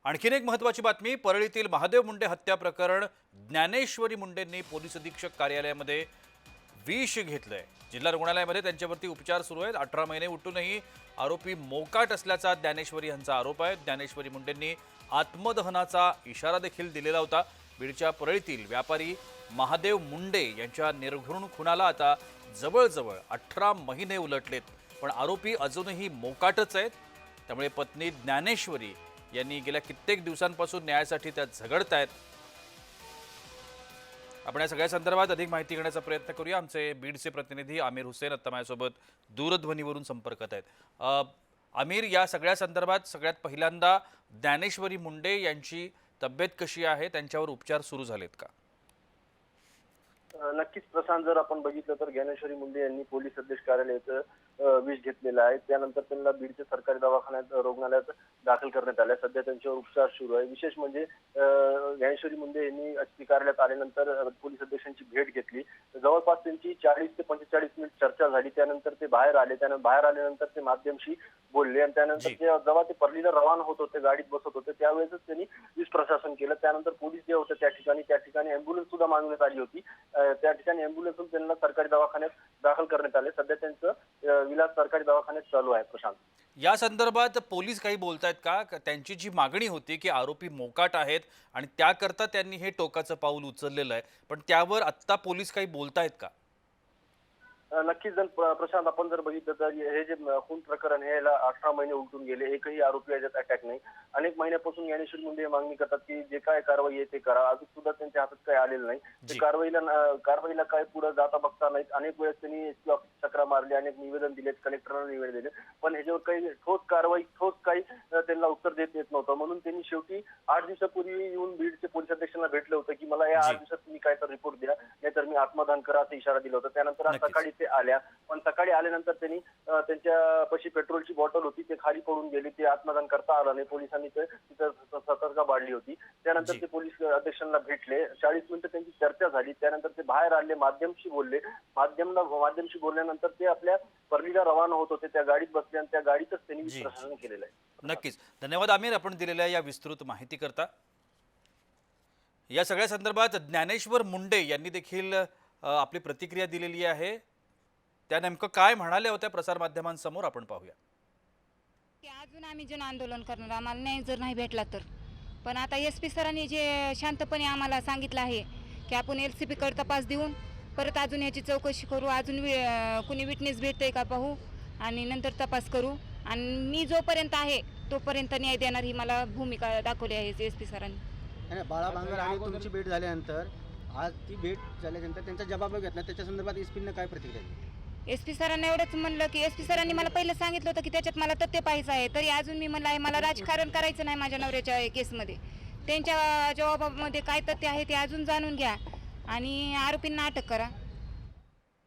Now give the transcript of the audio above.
आणखीन एक महत्त्वाची बातमी, परळीतील महादेव मुंडे हत्या प्रकरण ज्ञानेश्वरी मुंडेंनी पोलीस अधीक्षक कार्यालयामध्ये विष घेतलंय। जिल्हा रुग्णालयामध्ये त्यांच्यावरती उपचार सुरू आहेत। 18 महिने उठूनही आरोपी मोकाट असल्याचा ज्ञानेश्वरी यांचा आरोप आहे। ज्ञानेश्वरी मुंडेंनी आत्मदहनाचा इशारा देखील दिलेला होता। बीडच्या परळीतील व्यापारी महादेव मुंडे यांच्या निर्घृण खुनाला आता जवळजवळ 18 महिने उलटलेत, पण आरोपी अजूनही मोकाटच आहेत। त्यामुळे पत्नी ज्ञानेश्वरी यांनी गेल्या कित्येक दिवसांपासून न्यायासाठी त्या झगडतायत। आपण या सगळ्या संदर्भात अधिक माहिती घेण्याचा प्रयत्न करूया। आमचे बीडचे प्रतिनिधी आमिर हुसेन आता माझ्यासोबत दूरध्वनीवरून संपर्कात आहेत। आमिर, या सगळ्या संदर्भात सगळ्यात पहिल्यांदा ज्ञानेश्वरी मुंडे यांची तब्येत कशी आहे, त्यांच्यावर उपचार सुरू झालेत का? नक्कीच प्रशांत, जर आपण बघितलं तर ज्ञानेश्वरी मुंडे यांनी पोलीस अधीक्षक कार्यालयाचं विष घेतलेलं आहे। त्यानंतर त्यांना बीडच्या सरकारी दवाखान्यात रुग्णालयात दाखल करण्यात आलं। सध्या त्यांच्यावर उपचार सुरू आहे। विशेष म्हणजे ज्ञानेश्वरी मुंडे यांनी एसपी कार्यालयात आल्यानंतर पोलीस अधीक्षकांची भेट घेतली। जवळपास त्यांची 40 ते 45 मिनिट चर्चा झाली। त्यानंतर ते बाहेर आले। त्यानंतर बाहेर आल्यानंतर ते माध्यमशी बोलले आणि त्यानंतर ते जेव्हा ते परलीला रवाना होत होते, गाडीत बसत होते, त्यावेळेसच त्यांनी विष प्रशासन केलं। त्यानंतर पोलीस जे होते त्या ठिकाणी अँब्युलन्स सुद्धा मागण्यात आली होती। त्या ठिकाणी अँब्युलन्सतून त्यांना सरकारी दवाखान्यात दाखल करण्यात आले। सध्या त्यांचं विलास सरकारी दवाखान्यात चालू आहे। प्रशांत, या संदर्भात पोलीस काही बोलतायत का? त्यांची जी मागणी होती की आरोपी मोकाट आहेत आणि त्याकरता त्यांनी हे टोकाचं पाऊल उचललेलं आहे, पण त्यावर आत्ता पोलीस काही बोलतायत का? नक्कीच प्रशांत, आपण जर बघितलं तर हे जे खून प्रकरण आहे, याला 18 महिने उलटून गेले, एकही आरोपी याच्यात अटॅक नाही। अनेक महिन्यापासून ज्ञानेश्वरी मुंडे मागणी करतात की जे काय कारवाई आहे ते करा। अजून सुद्धा त्यांच्या हातात काही आलेलं नाही। ते कारवाईला काय पुढे जाता बघता नाहीत। अनेक वेळेस त्यांनी एसपी ऑफिस चक्रा मारली, अनेक निवेदन दिलेत, कलेक्टरांना निवेदन दिले, पण ह्याच्यावर काही ठोस काही त्यांना उत्तर देत येत नव्हतं। म्हणून त्यांनी शेवटी 8 दिवसापूर्वी येऊन बीडचे पोलीस अधीक्षकांना भेटलं होतं की मला या 8 दिवसात तुम्ही काय तर रिपोर्ट द्या, नाहीतर मी आत्मदान करा असा इशारा दिला होता। त्यानंतर आज सकाळी ते आल्या, पण सकाळी आल्यानंतर त्यांनी त्यांच्या पशी पेट्रोलची बॉटल होती, ते खाली पडून गेली। ते आत्मदान करता आलं नाही। पोलिसांनी तिथं सतर्कता बाळगली होती। त्यानंतर ते पोलीस अधीक्षकांना भेटले, 40 मिनिटं त्यांची चर्चा झाली। त्यानंतर ते बाहेर आले, माध्यमशी बोलले। माध्यमशी बोलल्यानंतर ते आपल्या परलीला रवाना होत होते, त्या गाडीत बसले आणि त्या गाडीतच त्यांनी विष प्रशासन केलेलं आहे। नक्कीच, धन्यवाद आमिर, आपण दिलेल्या या विस्तृत माहिती करता। या सगळ्या संदर्भात ज्ञानेश्वर मुंडे यांनी देखील आपली प्रतिक्रिया दिलेली आहे। त्या नेमकं काय म्हणाल्या होत्या प्रसारमाध्यमांसमोर आपण पाहूया। अजून आम्ही जन आंदोलन करणार, आम्हाला न्याय जर नाही भेटला तर। पण आता एसपी सरांनी जे शांतपणे आम्हाला सांगितलं आहे की आपण एलसीपी कडे तपास देऊन परत अजून याची चौकशी करू, अजून कुणी विटनेस भेटतंय का पाहू आणि नंतर तपास करू, आणि मी जोपर्यंत आहे तोपर्यंत न्याय देणार ही मला भूमिका दाखवली आहे एसपी सरांनी। बाळा भांगर आणि तुमची भेट झाल्यानंतर, आज ती भेट झाल्यानंतर त्यांचा जबाब घेतला, त्याच्या संदर्भात एसपीने काय प्रतिक्रिया दिली? एसपी सरांना एवढंच म्हणलं की एसपी सरांनी मला पहिलं सांगितलं होतं की त्याच्यात मला तथ्य पाहायचं आहे, तरी अजून मी म्हणलं आहे मला राजकारण करायचं नाही माझ्या नवऱ्याच्या केसमध्ये। त्यांच्या जबाबामध्ये काय तथ्य आहे ते अजून जाणून घ्या आणि आरोपींना अटक करा।